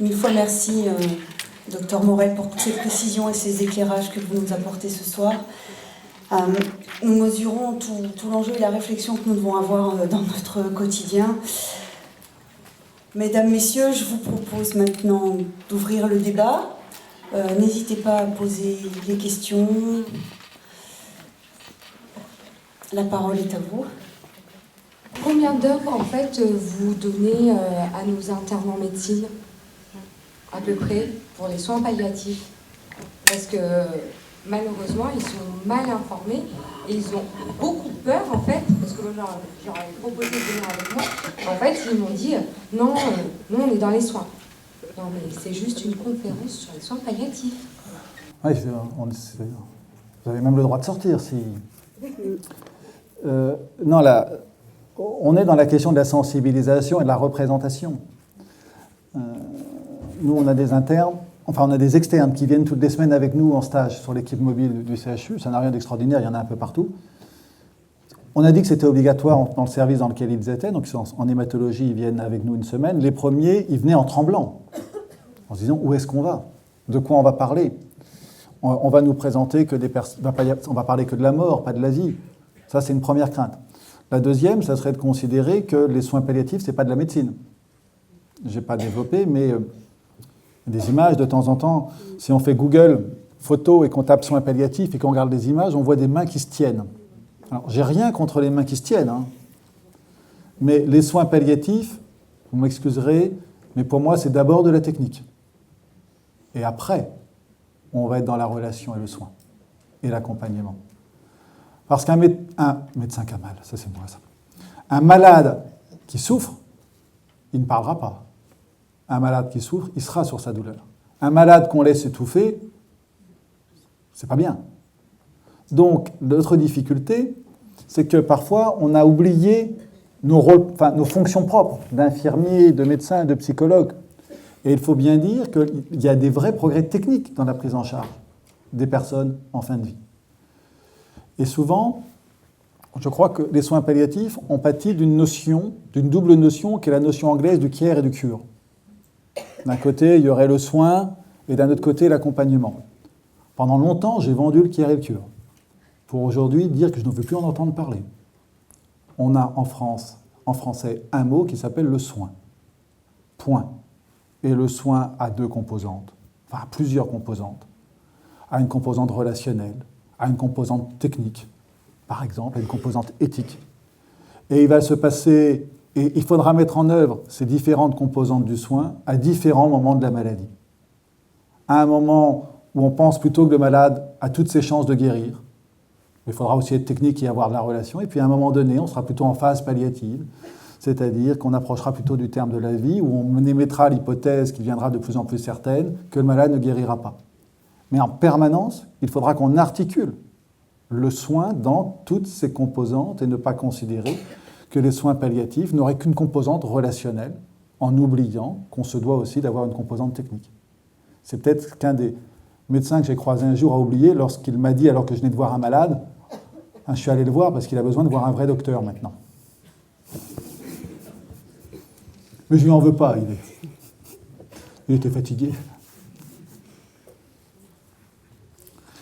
Mille fois merci, Dr Morel, pour toutes ces précisions et ces éclairages que vous nous apportez ce soir. Nous mesurons tout l'enjeu et la réflexion que nous devons avoir dans notre quotidien. Mesdames, Messieurs, je vous propose maintenant d'ouvrir le débat. N'hésitez pas à poser des questions. La parole est à vous. Combien d'heures, en fait, vous donnez à nos internes en médecine, à peu près, pour les soins palliatifs? Parce que, malheureusement, ils sont mal informés et ils ont beaucoup peur, en fait, parce que moi, j'aurais proposé de venir avec moi. En fait, ils m'ont dit, non, nous, on est dans les soins. Non, mais c'est juste une conférence sur les soins palliatifs. Oui, vous avez même le droit de sortir, si... non, là, on est dans la question de la sensibilisation et de la représentation. Nous, on a des internes, enfin, on a des externes qui viennent toutes les semaines avec nous en stage sur l'équipe mobile du CHU. Ça n'a rien d'extraordinaire, il y en a un peu partout. On a dit que c'était obligatoire dans le service dans lequel ils étaient, donc en hématologie, ils viennent avec nous une semaine. Les premiers, ils venaient en tremblant, en se disant où est-ce qu'on va, de quoi on va parler. On va nous présenter que on va parler que de la mort, pas de la vie. Ça, c'est une première crainte. La deuxième, ça serait de considérer que les soins palliatifs, c'est pas de la médecine. Je n'ai pas développé, mais des images de temps en temps. Si on fait Google photos et qu'on tape soins palliatifs et qu'on regarde les images, on voit des mains qui se tiennent. Alors, j'ai rien contre les mains qui se tiennent, hein. Mais les soins palliatifs, vous m'excuserez, mais pour moi, c'est d'abord de la technique. Et après, on va être dans la relation et le soin et l'accompagnement. Parce qu'un médecin qui a mal, ça c'est moi ça. Un malade qui souffre, il ne parlera pas. Un malade qui souffre, il sera sur sa douleur. Un malade qu'on laisse étouffer, c'est pas bien. Donc, notre difficulté, c'est que parfois, on a oublié nos rôles, enfin, nos fonctions propres d'infirmier, de médecin, de psychologue. Et il faut bien dire qu'il y a des vrais progrès techniques dans la prise en charge des personnes en fin de vie. Et souvent, je crois que les soins palliatifs ont pâti d'une double notion, qui est la notion anglaise du care et du cure. D'un côté, il y aurait le soin, et d'un autre côté, l'accompagnement. Pendant longtemps, j'ai vendu le care et le cure. Pour aujourd'hui, dire que je ne veux plus en entendre parler. On a en France, en français, un mot qui s'appelle le soin. Point. Et le soin a deux composantes, enfin plusieurs composantes. A une composante relationnelle, a une composante technique, par exemple, a une composante éthique. Et il va se passer, et il faudra mettre en œuvre ces différentes composantes du soin à différents moments de la maladie. À un moment où on pense plutôt que le malade a toutes ses chances de guérir, il faudra aussi être technique et avoir de la relation, et puis à un moment donné, on sera plutôt en phase palliative, c'est-à-dire qu'on approchera plutôt du terme de la vie, où on émettra l'hypothèse qui viendra de plus en plus certaine que le malade ne guérira pas. Mais en permanence, il faudra qu'on articule le soin dans toutes ses composantes et ne pas considérer que les soins palliatifs n'auraient qu'une composante relationnelle, en oubliant qu'on se doit aussi d'avoir une composante technique. C'est peut-être qu'un des médecins que j'ai croisé un jour a oublié lorsqu'il m'a dit, alors que je venais de voir un malade, je suis allé le voir parce qu'il a besoin de voir un vrai docteur maintenant. Mais je ne lui en veux pas, il était fatigué.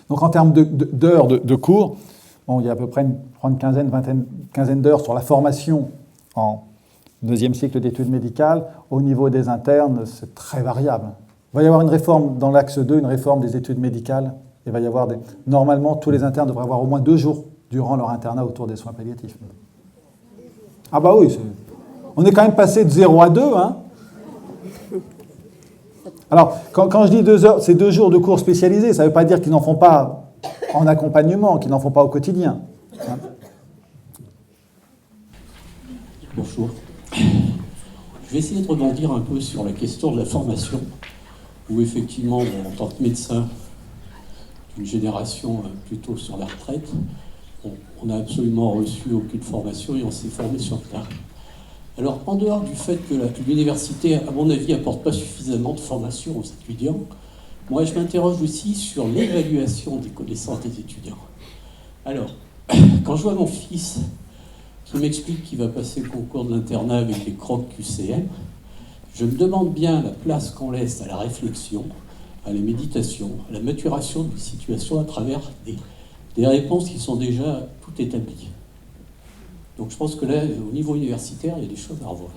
Donc en termes d'heures de cours, bon, il y a à peu près une quinzaine d'heures sur la formation en deuxième cycle d'études médicales. Au niveau des internes, c'est très variable. Il va y avoir une réforme dans l'axe 2, une réforme des études médicales. Il va y avoir Normalement, tous les internes devraient avoir au moins 2 jours durant leur internat autour des soins palliatifs. Ah bah oui, on est quand même passé de 0 à 2, hein. Alors, quand je dis 2 heures, c'est 2 jours de cours spécialisés, ça ne veut pas dire qu'ils n'en font pas en accompagnement, qu'ils n'en font pas au quotidien. Hein. Bonjour. Je vais essayer de rebondir un peu sur la question de la formation, où effectivement, en tant que médecin d'une génération plutôt sur la retraite, on n'a absolument reçu aucune formation et on s'est formé sur le tas. Alors, en dehors du fait que l'université, à mon avis, n'apporte pas suffisamment de formation aux étudiants, moi, je m'interroge aussi sur l'évaluation des connaissances des étudiants. Alors, quand je vois mon fils qui m'explique qu'il va passer le concours de l'internat avec des crocs QCM, Je me demande bien la place qu'on laisse à la réflexion, à la méditation, à la maturation d'une situation à travers des réponses qui sont déjà toutes établies. Donc je pense que là, au niveau universitaire, il y a des choses à revoir.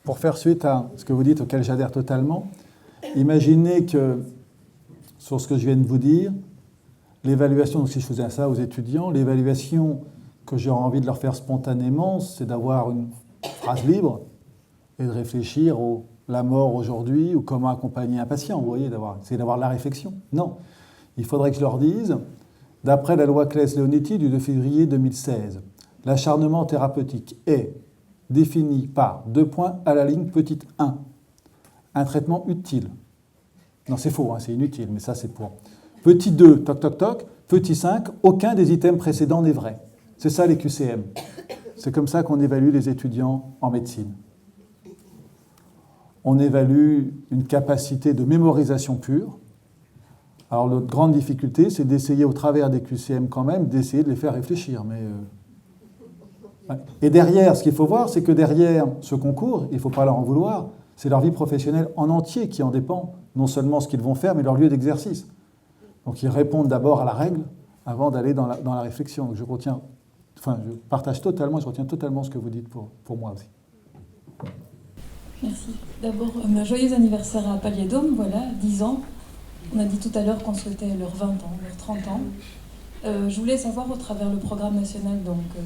Pour faire suite à ce que vous dites, auquel j'adhère totalement, imaginez que, sur ce que je viens de vous dire, l'évaluation, donc si je faisais ça aux étudiants, l'évaluation que j'aurais envie de leur faire spontanément, c'est d'avoir une phrase libre et de réfléchir à la mort aujourd'hui ou comment accompagner un patient, vous voyez, c'est d'avoir la réflexion. Non, il faudrait que je leur dise, d'après la loi Claes-Leonetti du 2 février 2016, l'acharnement thérapeutique est défini par 2 points à la ligne petite 1, un traitement utile. Non, c'est faux, hein, c'est inutile, mais ça c'est pour. Petit 2, toc toc toc. Petit 5, aucun des items précédents n'est vrai. C'est ça les QCM. C'est comme ça qu'on évalue les étudiants en médecine. On évalue une capacité de mémorisation pure. Alors notre grande difficulté, c'est d'essayer au travers des QCM quand même, d'essayer de les faire réfléchir. Et derrière, ce qu'il faut voir, c'est que derrière ce concours, il ne faut pas leur en vouloir, c'est leur vie professionnelle en entier qui en dépend, non seulement ce qu'ils vont faire, mais leur lieu d'exercice. Donc ils répondent d'abord à la règle avant d'aller dans la réflexion. Donc je partage totalement, je retiens totalement ce que vous dites pour moi aussi. Merci. D'abord, joyeux anniversaire à Palliadome, voilà, 10 ans. On a dit tout à l'heure qu'on souhaitait leurs 20 ans, leurs 30 ans. Je voulais savoir, au travers le programme national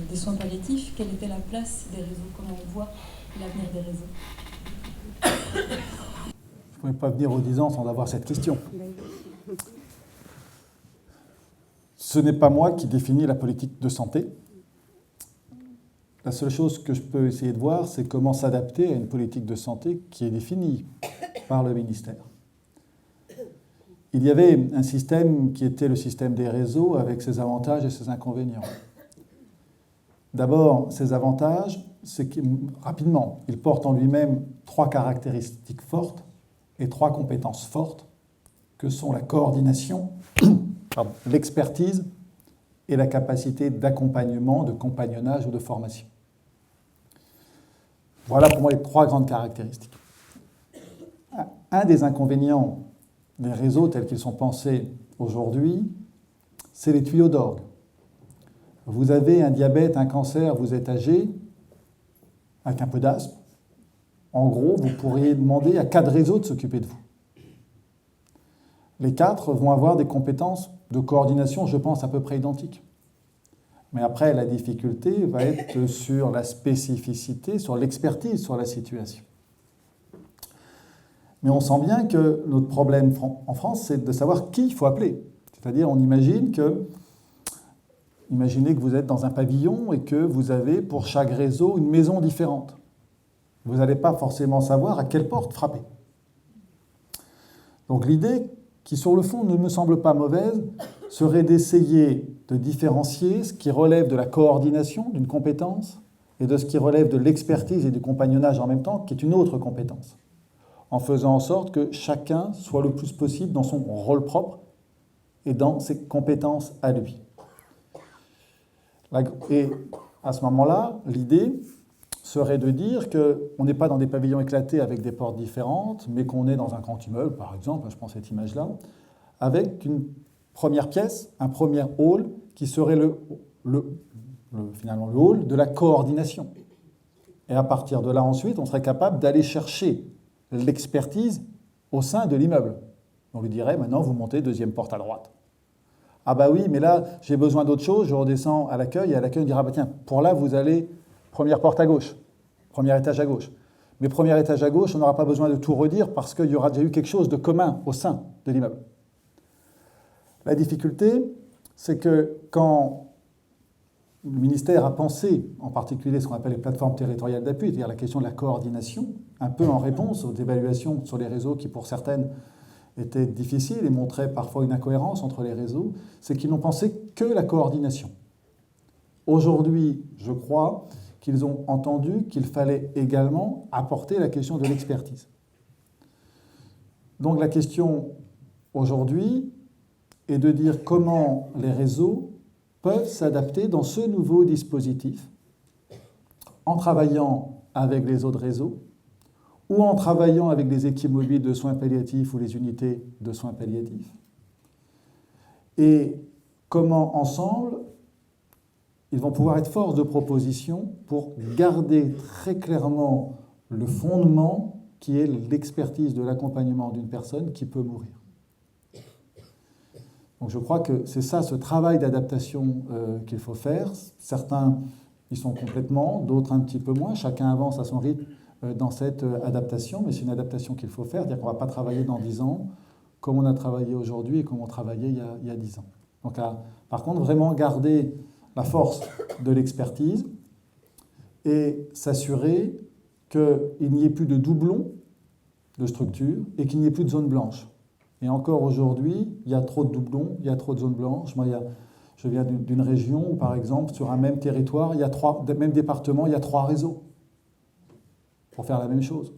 des soins palliatifs, quelle était la place des réseaux, comment on voit l'avenir des réseaux. Je ne pouvais pas venir aux 10 ans sans avoir cette question. Ce n'est pas moi qui définis la politique de santé. La seule chose que je peux essayer de voir, c'est comment s'adapter à une politique de santé qui est définie par le ministère. Il y avait un système qui était le système des réseaux avec ses avantages et ses inconvénients. D'abord, ses avantages, c'est rapidement, il porte en lui-même 3 caractéristiques fortes et 3 compétences fortes que sont la coordination, l'expertise et la capacité d'accompagnement, de compagnonnage ou de formation. Voilà pour moi les 3 grandes caractéristiques. Un des inconvénients des réseaux tels qu'ils sont pensés aujourd'hui, c'est les tuyaux d'orgue. Vous avez un diabète, un cancer, vous êtes âgé, avec un peu d'asthme. En gros, vous pourriez demander à 4 réseaux de s'occuper de vous. Les 4 vont avoir des compétences de coordination, je pense, à peu près identiques. Mais après, la difficulté va être sur la spécificité, sur l'expertise, sur la situation. Mais on sent bien que notre problème en France, c'est de savoir qui il faut appeler. C'est-à-dire, on imagine imaginez que vous êtes dans un pavillon et que vous avez pour chaque réseau une maison différente. Vous n'allez pas forcément savoir à quelle porte frapper. Donc l'idée, qui sur le fond ne me semble pas mauvaise, serait d'essayer de différencier ce qui relève de la coordination, d'une compétence, et de ce qui relève de l'expertise et du compagnonnage en même temps, qui est une autre compétence, en faisant en sorte que chacun soit le plus possible dans son rôle propre et dans ses compétences à lui. Et à ce moment-là, l'idée serait de dire qu'on n'est pas dans des pavillons éclatés avec des portes différentes, mais qu'on est dans un grand immeuble, par exemple, je prends cette image-là, avec une première pièce, un premier hall, qui serait finalement le hall de la coordination. Et à partir de là, ensuite, on serait capable d'aller chercher l'expertise au sein de l'immeuble. On lui dirait, maintenant, vous montez deuxième porte à droite. Ah bah oui, mais là, j'ai besoin d'autre chose, je redescends à l'accueil, et à l'accueil, on dira, bah tiens, pour là, vous allez première porte à gauche, premier étage à gauche. Mais premier étage à gauche, on n'aura pas besoin de tout redire parce qu'il y aura déjà eu quelque chose de commun au sein de l'immeuble. La difficulté, c'est que quand le ministère a pensé, en particulier ce qu'on appelle les plateformes territoriales d'appui, c'est-à-dire la question de la coordination, un peu en réponse aux évaluations sur les réseaux qui, pour certaines, étaient difficiles et montraient parfois une incohérence entre les réseaux, c'est qu'ils n'ont pensé que la coordination. Aujourd'hui, je crois qu'ils ont entendu qu'il fallait également apporter la question de l'expertise. Donc la question aujourd'hui est de dire comment les réseaux peuvent s'adapter dans ce nouveau dispositif en travaillant avec les autres réseaux ou en travaillant avec les équipes mobiles de soins palliatifs ou les unités de soins palliatifs. Et comment, ensemble, ils vont pouvoir être force de proposition pour garder très clairement le fondement qui est l'expertise de l'accompagnement d'une personne qui peut mourir. Donc je crois que c'est ça, ce travail d'adaptation qu'il faut faire. Certains y sont complètement, d'autres un petit peu moins. Chacun avance à son rythme dans cette adaptation, mais c'est une adaptation qu'il faut faire. C'est-à-dire qu'on ne va pas travailler dans 10 ans comme on a travaillé aujourd'hui et comme on travaillait il y a 10 ans. Donc par contre, vraiment garder la force de l'expertise et s'assurer qu'il n'y ait plus de doublons de structure et qu'il n'y ait plus de zones blanches. Et encore aujourd'hui, il y a trop de doublons, il y a trop de zones blanches. Moi, je viens d'une région où, par exemple, sur un même territoire, il y a même département, il y a 3 réseaux pour faire la même chose.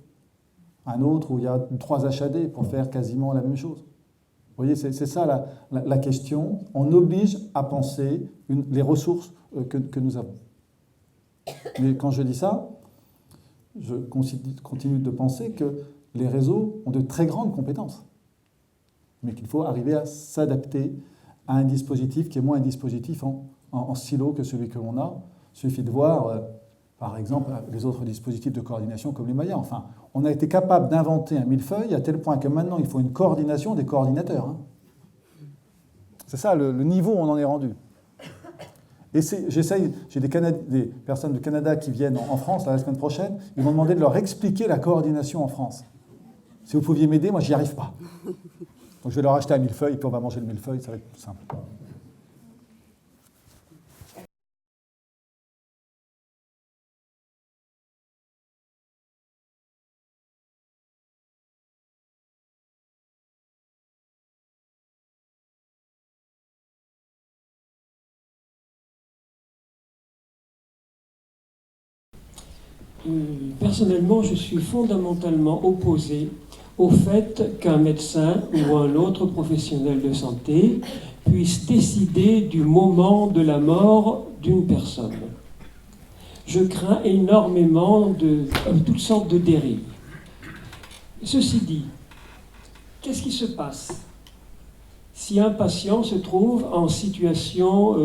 Un autre où il y a 3 HAD pour faire quasiment la même chose. Vous voyez, c'est ça la question. On oblige à penser les ressources que nous avons. Mais quand je dis ça, je continue de penser que les réseaux ont de très grandes compétences, mais qu'il faut arriver à s'adapter à un dispositif qui est moins un dispositif en silo que celui que l'on a. Il suffit de voir, par exemple, les autres dispositifs de coordination comme les Maya. Enfin, on a été capable d'inventer un millefeuille à tel point que maintenant, il faut une coordination des coordinateurs. Hein. C'est ça, le niveau où on en est rendu. Et j'ai des personnes du Canada qui viennent en France la semaine prochaine, ils m'ont demandé de leur expliquer la coordination en France. Si vous pouviez m'aider, moi, j'y arrive pas. Donc je vais leur acheter un millefeuille, puis on va manger le millefeuille, ça va être plus simple. Personnellement, je suis fondamentalement opposé au fait qu'un médecin ou un autre professionnel de santé puisse décider du moment de la mort d'une personne. Je crains énormément de toutes sortes de dérives. Ceci dit, qu'est-ce qui se passe si un patient se trouve en situation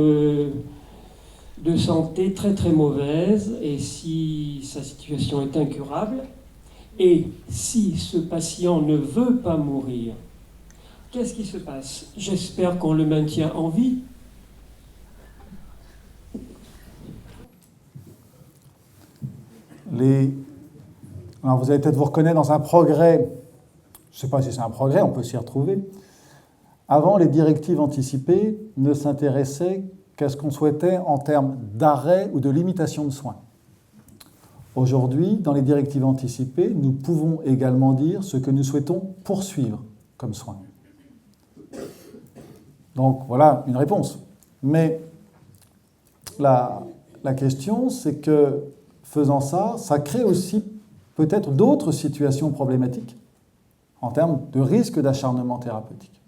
de santé très très mauvaise et si sa situation est incurable et si ce patient ne veut pas mourir, qu'est-ce qui se passe? J'espère qu'on le maintient en vie. Alors vous allez peut-être vous reconnaître dans un progrès, je ne sais pas si c'est un progrès, on peut s'y retrouver. Avant, les directives anticipées ne s'intéressaient qu'à ce qu'on souhaitait en termes d'arrêt ou de limitation de soins. Aujourd'hui, dans les directives anticipées, nous pouvons également dire ce que nous souhaitons poursuivre comme soins. Donc voilà une réponse. Mais la question, c'est que faisant ça, ça crée aussi peut-être d'autres situations problématiques en termes de risque d'acharnement thérapeutique.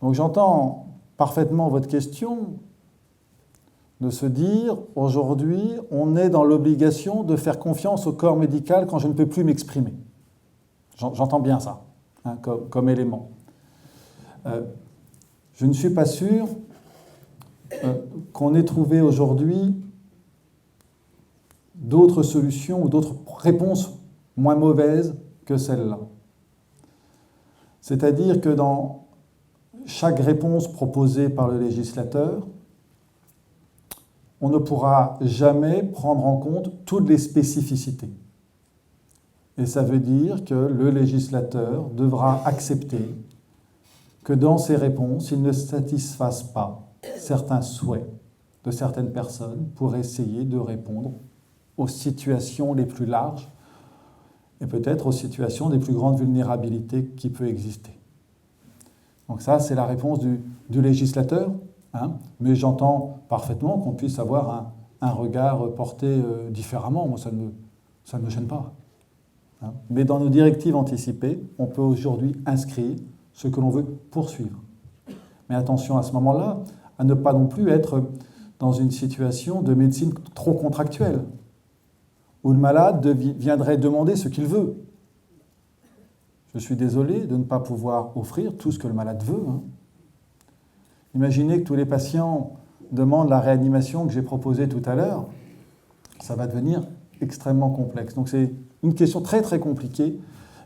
Donc j'entends parfaitement votre question de se dire, aujourd'hui, on est dans l'obligation de faire confiance au corps médical quand je ne peux plus m'exprimer. J'entends bien ça, hein, comme élément. Je ne suis pas sûr qu'on ait trouvé aujourd'hui d'autres solutions ou d'autres réponses moins mauvaises que celle-là. C'est-à-dire que dans chaque réponse proposée par le législateur, on ne pourra jamais prendre en compte toutes les spécificités. Et ça veut dire que le législateur devra accepter que dans ses réponses, il ne satisfasse pas certains souhaits de certaines personnes pour essayer de répondre aux situations les plus larges et peut-être aux situations des plus grandes vulnérabilités qui peuvent exister. Donc ça, c'est la réponse du législateur, hein, mais j'entends parfaitement qu'on puisse avoir un regard porté différemment. Moi, ça ne me gêne pas. Hein. Mais dans nos directives anticipées, on peut aujourd'hui inscrire ce que l'on veut poursuivre. Mais attention à ce moment-là, à ne pas non plus être dans une situation de médecine trop contractuelle, où le malade viendrait demander ce qu'il veut. Je suis désolé de ne pas pouvoir offrir tout ce que le malade veut. Imaginez que tous les patients demandent la réanimation que j'ai proposée tout à l'heure, ça va devenir extrêmement complexe. Donc c'est une question très très compliquée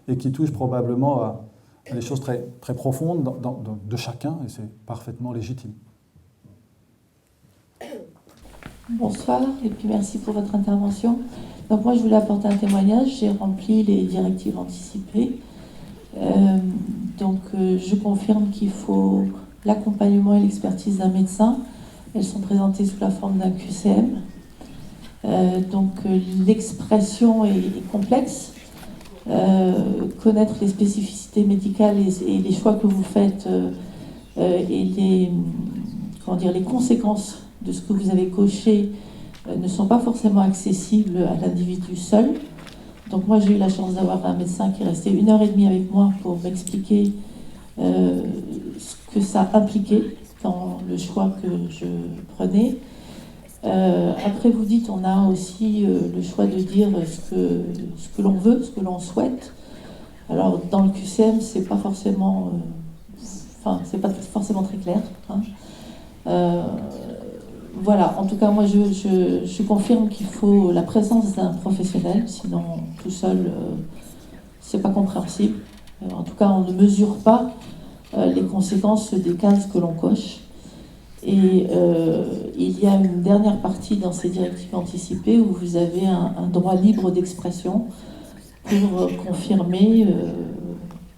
et qui touche probablement à des choses très, très profondes de chacun, et c'est parfaitement légitime. Bonsoir, et puis merci pour votre intervention. Donc moi, je voulais apporter un témoignage. J'ai rempli les directives anticipées. Je confirme qu'il faut l'accompagnement et l'expertise d'un médecin. Elles sont présentées sous la forme d'un QCM. L'expression est complexe. Connaître les spécificités médicales et les choix que vous faites et les conséquences de ce que vous avez coché ne sont pas forcément accessibles à l'individu seul. Donc moi, j'ai eu la chance d'avoir un médecin qui est resté 1h30 avec moi pour m'expliquer ce que ça impliquait dans le choix que je prenais. Après, vous dites, on a aussi le choix de dire ce que l'on veut, ce que l'on souhaite. Alors, dans le QCM, c'est pas forcément très clair. Voilà, en tout cas, moi, je confirme qu'il faut la présence d'un professionnel, sinon, tout seul, c'est pas compréhensible. En tout cas, on ne mesure pas les conséquences des cases que l'on coche. Et il y a une dernière partie dans ces directives anticipées où vous avez un droit libre d'expression pour confirmer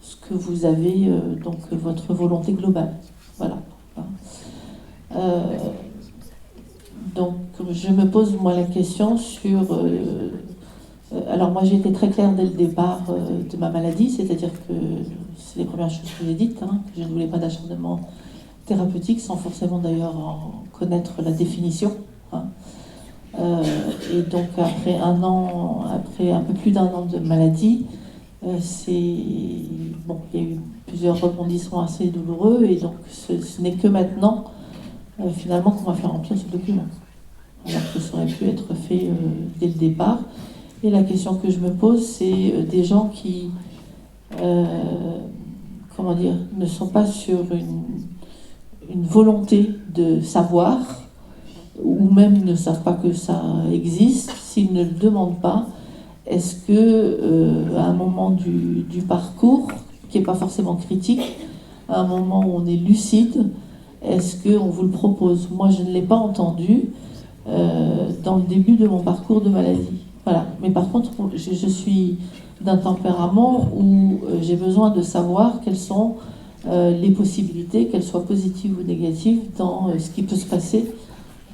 ce que vous avez, donc votre volonté globale. Voilà. Donc je me pose moi la question sur... alors moi j'ai été très claire dès le départ de ma maladie, c'est-à-dire que c'est les premières choses que j'ai dites, que je ne voulais pas d'acharnement thérapeutique, sans forcément d'ailleurs en connaître la définition. Et donc après un peu plus d'1 an de maladie, il y a eu plusieurs rebondissements assez douloureux, et donc ce n'est que maintenant, finalement, qu'on va faire remplir ce document. Alors que ça aurait pu être fait dès le départ. Et la question que je me pose, c'est des gens qui, ne sont pas sur une volonté de savoir, ou même ne savent pas que ça existe. S'ils ne le demandent pas, est-ce que à un moment du parcours, qui n'est pas forcément critique, à un moment où on est lucide, est-ce qu'on vous le propose? Moi, je ne l'ai pas entendu dans le début de mon parcours de maladie. Voilà. Mais par contre, je suis d'un tempérament où j'ai besoin de savoir quelles sont les possibilités, qu'elles soient positives ou négatives, dans ce qui peut se passer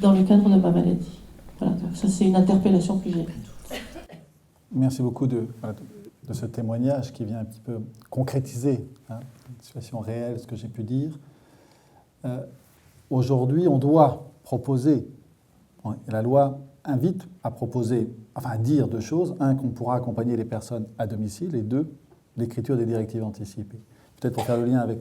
dans le cadre de ma maladie. Voilà, donc ça c'est une interpellation que j'ai. Merci beaucoup de ce témoignage qui vient un petit peu concrétiser une situation réelle, ce que j'ai pu dire. Aujourd'hui, on doit proposer, et la loi invite à proposer, à dire 2 choses. 1, qu'on pourra accompagner les personnes à domicile, et 2, l'écriture des directives anticipées. Peut-être pour faire le lien avec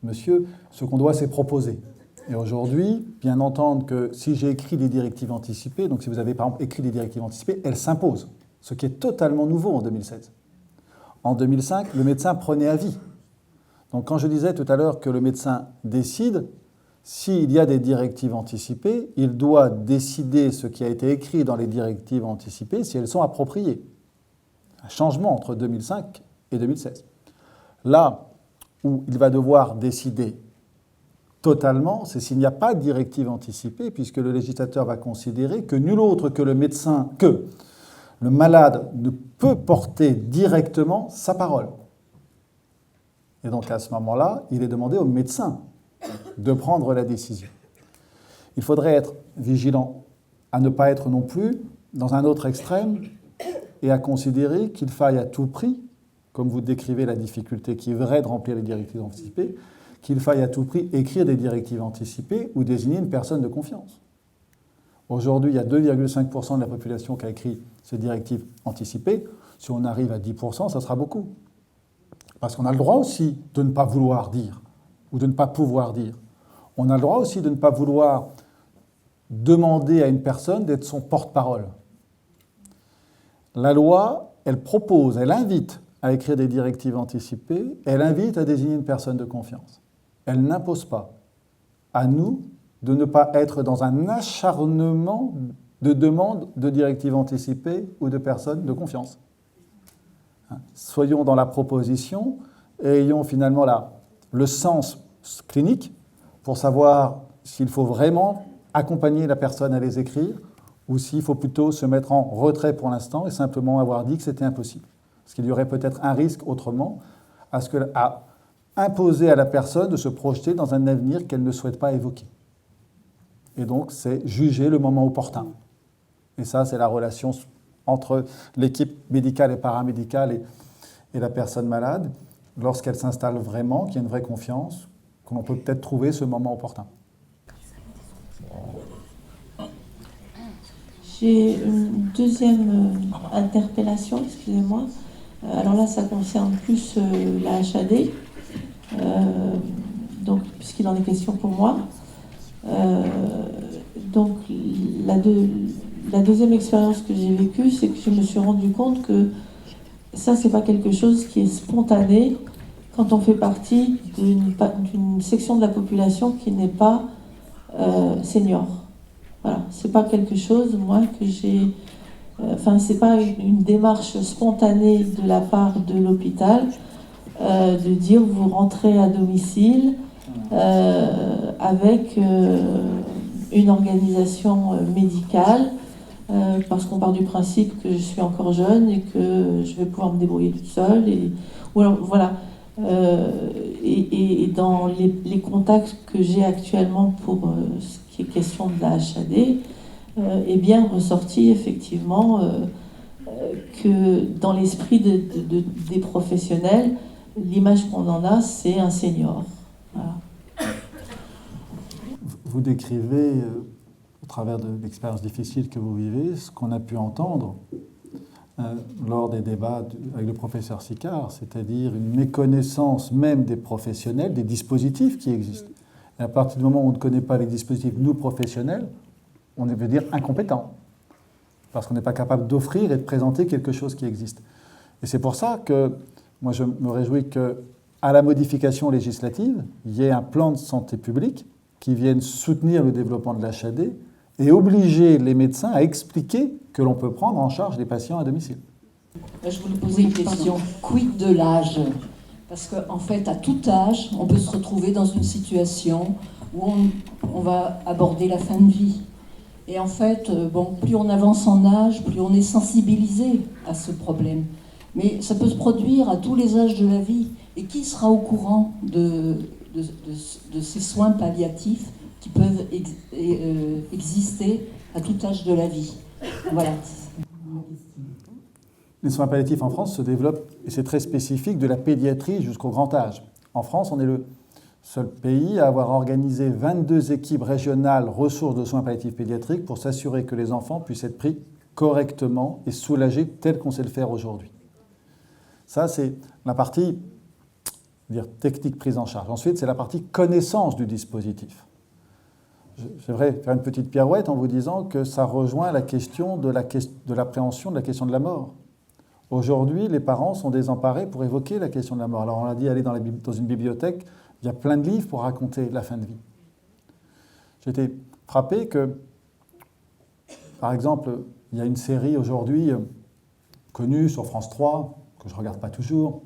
monsieur, ce qu'on doit, c'est proposer. Et aujourd'hui, bien entendre que si j'ai écrit des directives anticipées, donc si vous avez par exemple écrit des directives anticipées, elles s'imposent, ce qui est totalement nouveau en 2016. En 2005, le médecin prenait avis. Donc quand je disais tout à l'heure que le médecin décide, s'il y a des directives anticipées, il doit décider ce qui a été écrit dans les directives anticipées, si elles sont appropriées. Un changement entre 2005 et 2016. Là où il va devoir décider totalement, c'est s'il n'y a pas de directive anticipée, puisque le législateur va considérer que nul autre que le médecin, que le malade ne peut porter directement sa parole. Et donc à ce moment-là, il est demandé au médecin de prendre la décision. Il faudrait être vigilant à ne pas être non plus dans un autre extrême et à considérer qu'il faille à tout prix, comme vous décrivez la difficulté qui est vraie de remplir les directives anticipées, qu'il faille à tout prix écrire des directives anticipées ou désigner une personne de confiance. Aujourd'hui, il y a 2,5% de la population qui a écrit ces directives anticipées. Si on arrive à 10%, ça sera beaucoup. Parce qu'on a le droit aussi de ne pas vouloir dire ou de ne pas pouvoir dire. On a le droit aussi de ne pas vouloir demander à une personne d'être son porte-parole. La loi, elle propose, elle invite à écrire des directives anticipées, elle invite à désigner une personne de confiance. Elle n'impose pas. À nous de ne pas être dans un acharnement de demande de directives anticipées ou de personnes de confiance. Soyons dans la proposition et ayons finalement le sens clinique pour savoir s'il faut vraiment accompagner la personne à les écrire ou s'il faut plutôt se mettre en retrait pour l'instant et simplement avoir dit que c'était impossible. Parce qu'il y aurait peut-être un risque autrement à imposer à la personne de se projeter dans un avenir qu'elle ne souhaite pas évoquer. Et donc, c'est juger le moment opportun. Et ça, c'est la relation entre l'équipe médicale et paramédicale et la personne malade, lorsqu'elle s'installe vraiment, qu'il y a une vraie confiance, qu'on peut peut-être trouver ce moment opportun. J'ai une deuxième interpellation, excusez-moi. Alors là, ça concerne plus la HAD, donc, puisqu'il en est question pour moi. Donc, la deuxième expérience que j'ai vécue, c'est que je me suis rendu compte que ça, c'est pas quelque chose qui est spontané quand on fait partie d'une section de la population qui n'est pas senior. Voilà, c'est pas quelque chose, moi, que j'ai... c'est pas une démarche spontanée de la part de l'hôpital de dire vous rentrez à domicile avec une organisation médicale parce qu'on part du principe que je suis encore jeune et que je vais pouvoir me débrouiller toute seule. Voilà. Et dans les contacts que j'ai actuellement pour ce qui est question de la HAD, est bien ressorti effectivement que dans l'esprit des professionnels, l'image qu'on en a, c'est un senior. Voilà. Vous décrivez, au travers de l'expérience difficile que vous vivez, ce qu'on a pu entendre lors des débats avec le professeur Sicard, c'est-à-dire une méconnaissance même des professionnels, des dispositifs qui existent. Et à partir du moment où on ne connaît pas les dispositifs, nous professionnels, on veut dire incompétent, parce qu'on n'est pas capable d'offrir et de présenter quelque chose qui existe. Et c'est pour ça que moi je me réjouis qu'à la modification législative, il y ait un plan de santé publique qui vienne soutenir le développement de l'HAD et obliger les médecins à expliquer que l'on peut prendre en charge les patients à domicile. Je voulais poser une question. Quid de l'âge ? Parce qu'en fait, à tout âge, on peut se retrouver dans une situation où on va aborder la fin de vie. Et en fait, plus on avance en âge, plus on est sensibilisé à ce problème. Mais ça peut se produire à tous les âges de la vie. Et qui sera au courant de ces soins palliatifs qui peuvent exister à tout âge de la vie ? Voilà. Les soins palliatifs en France se développent, et c'est très spécifique, de la pédiatrie jusqu'au grand âge. En France, on est le seul pays à avoir organisé 22 équipes régionales ressources de soins palliatifs pédiatriques pour s'assurer que les enfants puissent être pris correctement et soulagés tel qu'on sait le faire aujourd'hui. Ça, c'est la partie technique prise en charge. Ensuite, c'est la partie connaissance du dispositif. J'aimerais faire une petite pirouette en vous disant que ça rejoint la question de l'appréhension de la question de la mort. Aujourd'hui, les parents sont désemparés pour évoquer la question de la mort. Alors on a dit, aller dans une bibliothèque, il y a plein de livres pour raconter la fin de vie. J'ai été frappé que, par exemple, il y a une série aujourd'hui connue sur France 3, que je ne regarde pas toujours,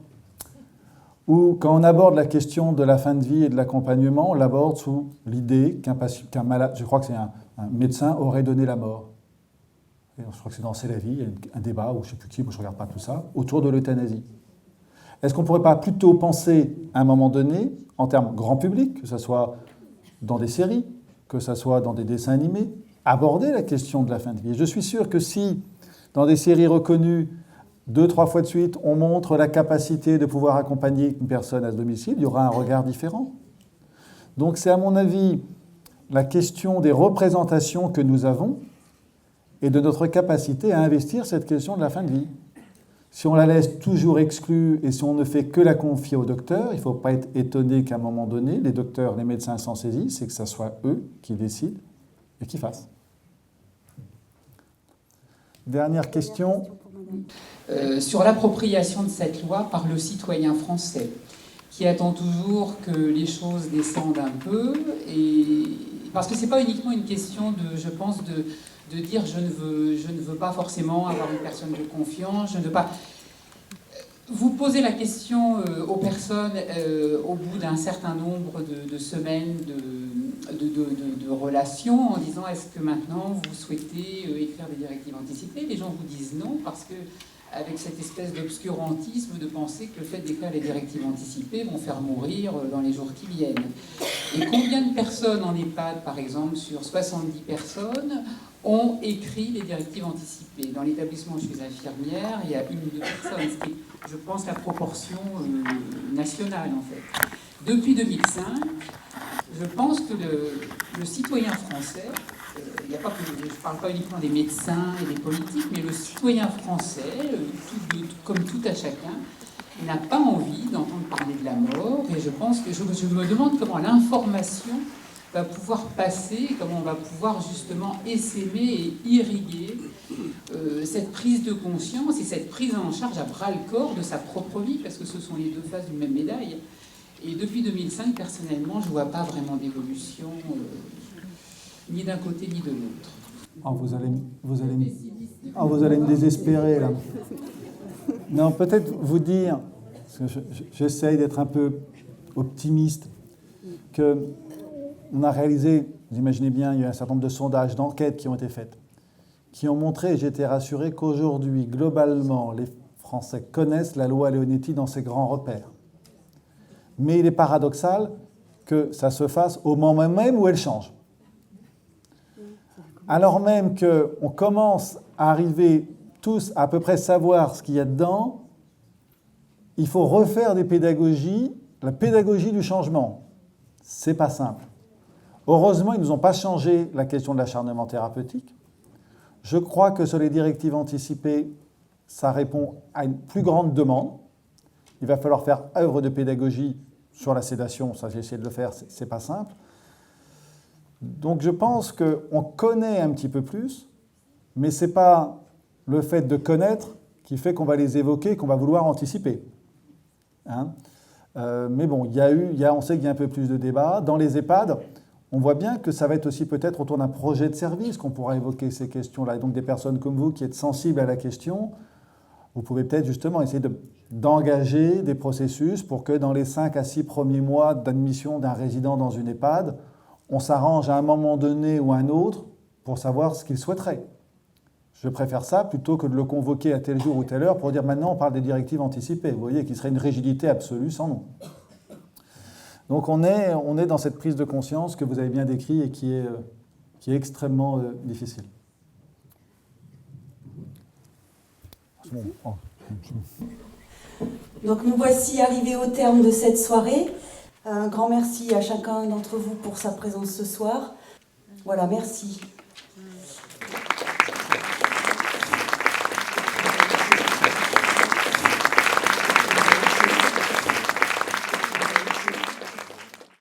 où quand on aborde la question de la fin de vie et de l'accompagnement, on l'aborde sous l'idée qu'un malade, je crois que c'est un médecin, aurait donné la mort. Et je crois que c'est dans C'est la vie, il y a un débat, ou je ne sais plus qui, moi je ne regarde pas tout ça, autour de l'euthanasie. Est-ce qu'on ne pourrait pas plutôt penser, à un moment donné, en termes grand public, que ce soit dans des séries, que ce soit dans des dessins animés, aborder la question de la fin de vie ? Et je suis sûr que si, dans des séries reconnues, 2-3 fois de suite, on montre la capacité de pouvoir accompagner une personne à ce domicile, il y aura un regard différent. Donc c'est à mon avis la question des représentations que nous avons et de notre capacité à investir cette question de la fin de vie. Si on la laisse toujours exclue et si on ne fait que la confier aux docteurs, il ne faut pas être étonné qu'à un moment donné, les docteurs, les médecins s'en saisissent et que ce soit eux qui décident et qui fassent. Dernière question. Sur l'appropriation de cette loi par le citoyen français, qui attend toujours que les choses descendent un peu, et parce que c'est pas uniquement une question de, je pense, de dire je ne veux pas forcément avoir une personne de confiance, je ne veux pas. Vous posez la question aux personnes au bout d'un certain nombre de semaines de relations en disant est-ce que maintenant vous souhaitez écrire des directives anticipées? Les gens vous disent non parce que avec cette espèce d'obscurantisme de penser que le fait d'écrire les directives anticipées vont faire mourir dans les jours qui viennent. Et combien de personnes en EHPAD, par exemple, sur 70 personnes, ont écrit les directives anticipées? Dans l'établissement où je suis infirmière, il y a 1 ou 2 personnes, ce qui est, je pense, la proportion nationale, en fait. Depuis 2005, je pense que le citoyen français, il y a pas que, je ne parle pas uniquement des médecins et des politiques, mais le citoyen français, comme tout à chacun, n'a pas envie d'entendre parler de la mort. Et je pense que je me demande comment l'information va pouvoir passer, comment on va pouvoir justement essaimer et irriguer cette prise de conscience et cette prise en charge à bras-le-corps de sa propre vie, parce que ce sont les 2 faces d'une même médaille. Et depuis 2005, personnellement, je ne vois pas vraiment d'évolution, ni d'un côté ni de l'autre. Oh, vous allez me désespérer, là. Non, peut-être vous dire, parce que j'essaye d'être un peu optimiste, qu'on a réalisé, vous imaginez bien, il y a un certain nombre de sondages, d'enquêtes qui ont été faites, qui ont montré, et j'ai été rassuré, qu'aujourd'hui, globalement, les Français connaissent la loi Leonetti dans ses grands repères. Mais il est paradoxal que ça se fasse au moment même où elle change. Alors même qu'on commence à arriver tous à peu près savoir ce qu'il y a dedans, il faut refaire des pédagogies, la pédagogie du changement. C'est pas simple. Heureusement, ils ne nous ont pas changé la question de l'acharnement thérapeutique. Je crois que sur les directives anticipées, ça répond à une plus grande demande. Il va falloir faire œuvre de pédagogie sur la sédation, ça j'ai essayé de le faire, c'est pas simple. Donc je pense qu'on connaît un petit peu plus, mais ce n'est pas le fait de connaître qui fait qu'on va les évoquer, qu'on va vouloir anticiper. Hein, mais bon, on sait qu'il y a un peu plus de débat. Dans les EHPAD, on voit bien que ça va être aussi peut-être autour d'un projet de service qu'on pourra évoquer ces questions-là. Et donc des personnes comme vous qui êtes sensibles à la question, vous pouvez peut-être justement essayer d'engager des processus pour que dans les 5 à 6 premiers mois d'admission d'un résident dans une EHPAD, on s'arrange à un moment donné ou à un autre pour savoir ce qu'il souhaiterait. Je préfère ça plutôt que de le convoquer à tel jour ou telle heure pour dire maintenant on parle des directives anticipées. Vous voyez, qui serait une rigidité absolue sans nom. Donc on est dans cette prise de conscience que vous avez bien décrit et qui est extrêmement difficile. Donc nous voici arrivés au terme de cette soirée. Un grand merci à chacun d'entre vous pour sa présence ce soir. Voilà, merci.